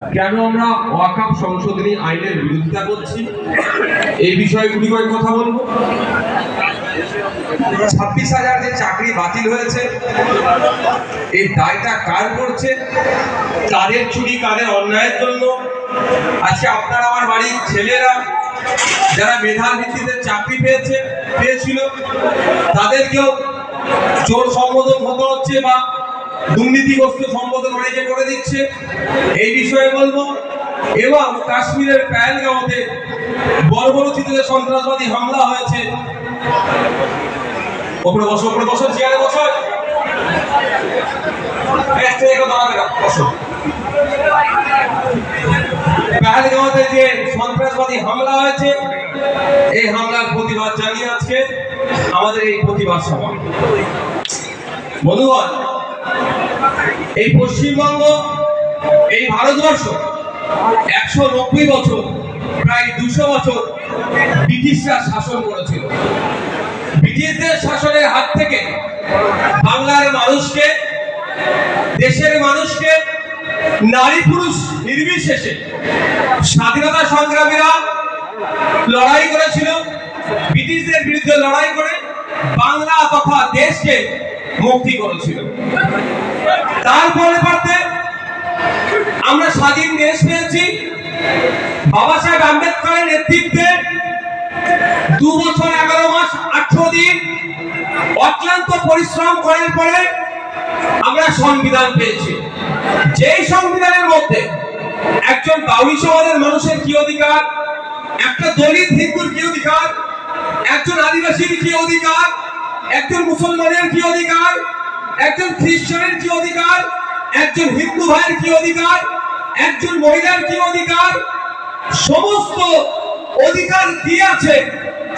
কেন আমরা ওয়াকফ সংশোধনী আইনের বিরোধিতা করছি এই বিষয়গুলি কয়েক কথা বলবো। 26,000 যে চাকরি বাতিল হয়েছে, এই দায়টা কার করছে? কাদের চুরি, কাদের অন্যায়ের জন্য? আজকে আপনার আমার বাড়ির ছেলেরা যারা মেধার ভিত্তিতে চাকরি পেয়েছিল তাদেরকেও চোর সম্বোধন হতে হচ্ছে বা দুর্নীতিগ্রস্ত সম্বোধন অনেকে করে দিচ্ছে, এই বিষয়ে বলবো। এবং কাশ্মীরের পেহেলগাঁওতে বর্বরোচিত সন্ত্রাসবাদী হামলা হয়েছে, ওপরে বসো চেয়ারে বসো, পেহেলগাঁওতে যে সন্ত্রাসবাদী হামলা হয়েছে, এই হামলার প্রতিবাদ জানিয়ে আজকে আমাদের এই প্রতিবাদ সভা। বন্ধুগণ, এই পশ্চিমবঙ্গ, এই ভারতবর্ষ 190 বছর, প্রায় 200 বছর ব্রিটিশরা শাসন করেছিল। ব্রিটিশদের শাসনের হাত থেকে বাংলার মানুষকে, দেশের মানুষকে, নারী পুরুষ নির্বিশেষে স্বাধীনতা সংগ্রামীরা লড়াই করেছিল। ব্রিটিশদের বিরুদ্ধে লড়াই করে বাংলা তথা দেশকে মুক্তি করেছিল। তারপরে আমরা স্বাধীন দেশ পেয়েছি। বাবা সাহেব আম্বেদকরের নেতৃত্বে 2 বছর 11 মাস 18 দিন অক্লান্ত পরিশ্রম করার পরে আমরা সংবিধান পেয়েছি। যেই সংবিধানের মধ্যে একজন বাউরি সমাজের মানুষের কি অধিকার, একটা দলিত হিন্দুর কি অধিকার, একজন আদিবাসীর কি অধিকার, একজন মুসলমানের কি অধিকার, একজন খ্রিস্টানের কি অধিকার, একজন হিন্দু ভাইয়ের কি অধিকার, একজন মহিলার কি অধিকার, সমস্ত অধিকার কি আছে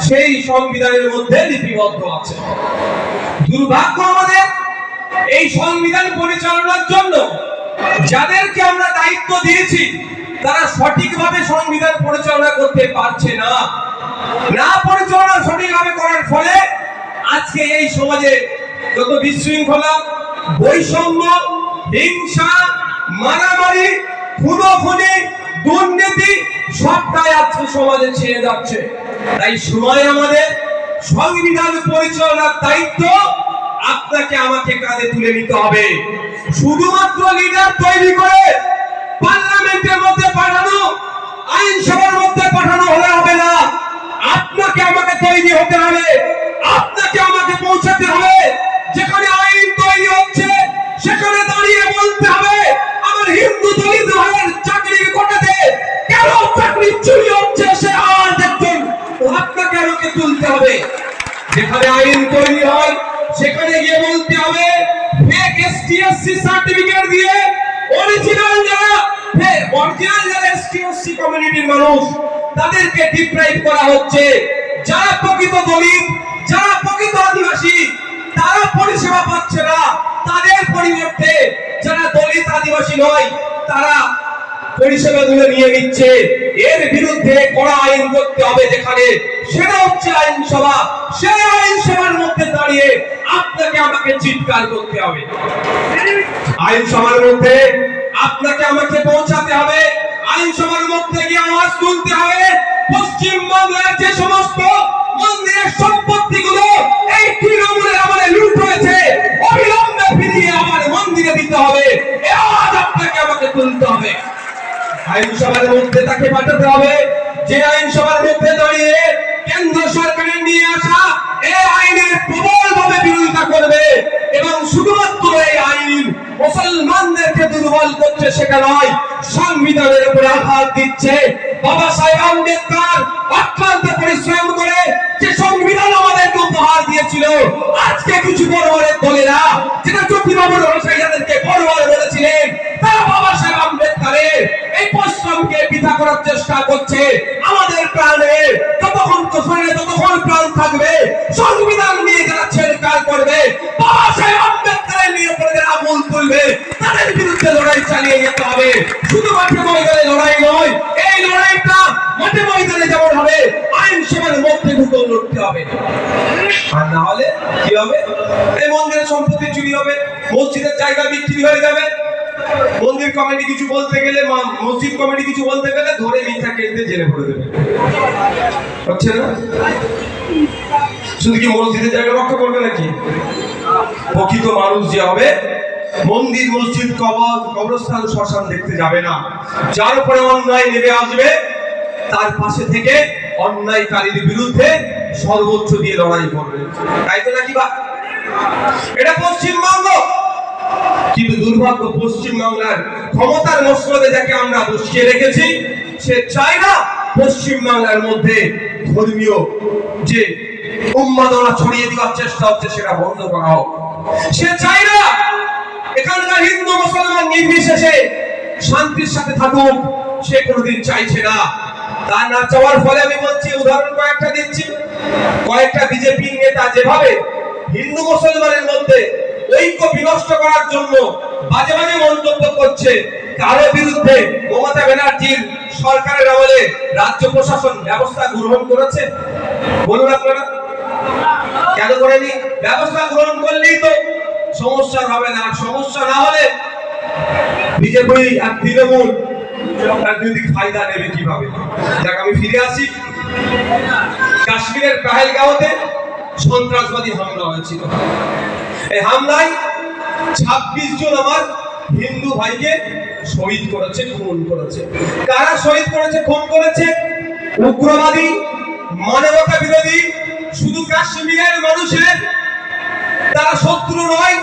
সেই সংবিধানের মধ্যে লিপিবদ্ধ আছে। দুর্ভাগ্য আমাদের, এই সংবিধান পরিচালনার জন্য যাদেরকে আমরা দায়িত্ব দিয়েছি তারা সঠিকভাবে সংবিধান পরিচালনা করতে পারছে না। পরিচালনা সঠিকভাবে করার ফলে আজকে এই সমাজে যত বিশৃঙ্খলা, বৈষম্য, হিংসা, মারামারি, খুনোখুনি, দুর্নীতি সবটাই আজকে সমাজে ছেয়ে যাচ্ছে। তাই সময় আমাদের সংবিধান পরিচালনার দায়িত্ব আপনাকে আমাকে কাঁধে তুলে নিতে হবে। শুধুমাত্র লিডার তৈরি করে পার্লামেন্টের মধ্যে পাঠানো, আইনসভার মধ্যে পাঠানো হলে হবে না। আপনাকে আমাকে তৈরি হতে হবে, আপনাকে আমাকে পৌঁছাতে হবে। যেখানে আইন তৈরি হচ্ছে সেখানে দাঁড়িয়ে বলতে হবে আমার হিন্দু দলিত ভাইয়ের চাকরির কোটাতে কেন চাকরি চুরি হচ্ছে, সে আওয়াজ দেখছেন, আপনাকে আমাকে তুলতে হবে। যেখানে আইন তৈরি হয় সেখানে গিয়ে বলতে হবে ফেক এসটিএসসি সার্টিফিকেট দিয়ে অরিজিনাল যারা এসটিএসসি কমিউনিটির মানুষ তাদেরকে ডিপ্রাইভ করা হচ্ছে। যারা প্রকৃত দলিত, যারা প্রকৃত আদিবাসী তারা পরিষেবা পাচ্ছে না, তাদের পরিবর্তে যারা দলিত আদিবাসী নয় তারা পরিষেবাগুলো নিয়ে নিচ্ছে। এর বিরুদ্ধে কড়া আইন করতে হবে, যেখানে সেটা হচ্ছে আইনসভা। সেই আইনসভার মধ্যে দাঁড়িয়ে আপনাকে আমাকে চিৎকার করতে হবে। আইনসভার মধ্যে আপনাকে আমাকে পৌঁছাতে হবে। আইনসভার মধ্যে গিয়ে আওয়াজ তুলতে হবে পশ্চিমবাংলার যে সমস্ত মন্দিরের সম্পত্তিগুলো এই তৃণমূলের আমলে লুট হয়েছে অবিলম্বে ফিরিয়ে আমার মন্দিরে দিতে হবে। এই আওয়াজ আপনাকে আমাকে তুলতে হবে। আইনসভার মধ্যে তাকে পাঠাতে হবে যে আইনসভার মধ্যে দাঁড়িয়ে কেন্দ্র সরকারের নিয়ে আসা এই আইনের প্রবলভাবে বিরোধিতা করবে এবং শুধুমাত্র এই আইন মুসলমানদেরকে দুর্বল করছে সেটা নয়, সংবিধানের উপরে আঘাত দিচ্ছে। বাবা সাহেব আম্বেদকর অক্লান্ত পরিশ্রম করে যে সংবিধান আমাদেরকে উপহার দিয়েছিল, আজকে কিছু বড়বড়ের দলেরা যেটা জ্যোতিবাবুর ভাষায় যাদেরকে বড়বড় বলেছিলেন, তারা বাবা সাহেব আম্বেদকরের এই পরিশ্রমকে বৃথা করার চেষ্টা করছে। আমাদের প্রাণে যতক্ষণ শরীরে যতক্ষণ প্রাণ থাকবে সংবিধান নিয়ে যারা ছেড়কার করবে, বাবা সাহেব আম্বেদকরের নিয়ে যারা আগুন তুলবে, তাদের বিরুদ্ধে লড়াই চালিয়ে যেতে হবে। শুধু মাঠে ময়দানে লড়াই নয়, এই লড়াইটা মাঠে ময়দানে যেমন হবে আইনসভার মধ্যে ঢুকে লড়তে হবে। আর না হলে কি হবে? এই মন্দিরের সম্পত্তি চুরি হবে, মসজিদের জায়গা বিক্রি হয়ে যাবে, মন্দির কমিটি কিছু বলতে গেলে, মসজিদ কমিটি কিছু বলতে গেলে ধরে মিথ্যা কেন্দ্রে জেলে ভরে দেবে। হচ্ছে না? শুধু কি মসজিদের জায়গা রক্ষা করবে নাকি? প্রকৃত মানুষ যে হবে মন্দির, মসজিদ, কবরস্থান, শ্মশান দেখতে যাবে না। যার উপরে অন্যায় নেমে আসবে তার পাশে থেকে অন্যায়কারীর বিরুদ্ধে সর্বোচ্চ দিয়ে লড়াই করবে। তাই তো নাকি? বা এটা পশ্চিমবঙ্গ। কিন্তু দুর্ভাগ্য, পশ্চিমবাংলার ক্ষমতার মসনদে যাকে আমরা বসিয়ে রেখেছি, সে চায় না পশ্চিমবাংলার মধ্যে ধর্মীয় যে উন্মাদনা ছড়িয়ে দেওয়ার চেষ্টা হচ্ছে সেটা বন্ধ করা হোক। সে চায় না এখানকার হিন্দু মুসলমান নির্বিশেষে শান্তির সাথে থাকুক, সে কোনোদিন চাইছে না। তা না চাওয়ার ফলে আমি বলছি, উদাহরণ কয়েকটা দিচ্ছি। কয়েকটা বিজেপি নেতা যেভাবে হিন্দু মুসলমানের মধ্যে ঐক্য বিনষ্ট করার জন্য বাজে বাজে মন্তব্য করছে, কারো বিরুদ্ধে মমতা ব্যানার্জির সরকারের আমলে রাজ্য প্রশাসন ব্যবস্থা গ্রহণ করেছে? বলুন আপনারা, কেন করেনি? ব্যবস্থা গ্রহণ করলেই তো সমস্যা হবে না। সমস্যা না হলে বিজেপি আর তৃণমূল রাজনৈতিক ফায়দা নেবে কিভাবে? দেখ, আমি ফিরে আসি। কাশ্মীরের পেহেলগাঁওতে সন্ত্রাসবাদী হামলা হয়েছিল। এই হামলায় 26 জন আমার হিন্দু ভাইকে শহীদ করেছে, খুন করেছে। কারা শহীদ করেছে, খুন করেছে? উগ্রবাদী, মানবতা বিরোধী। শুধু কাশ্মীরের মানুষের তারা শত্রু নয়,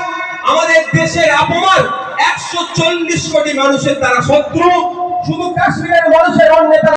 আমাদের দেশের আপমান 140 কোটি মানুষের তারা শত্রু। শুধু কাশ্মীরের মানুষের অন্য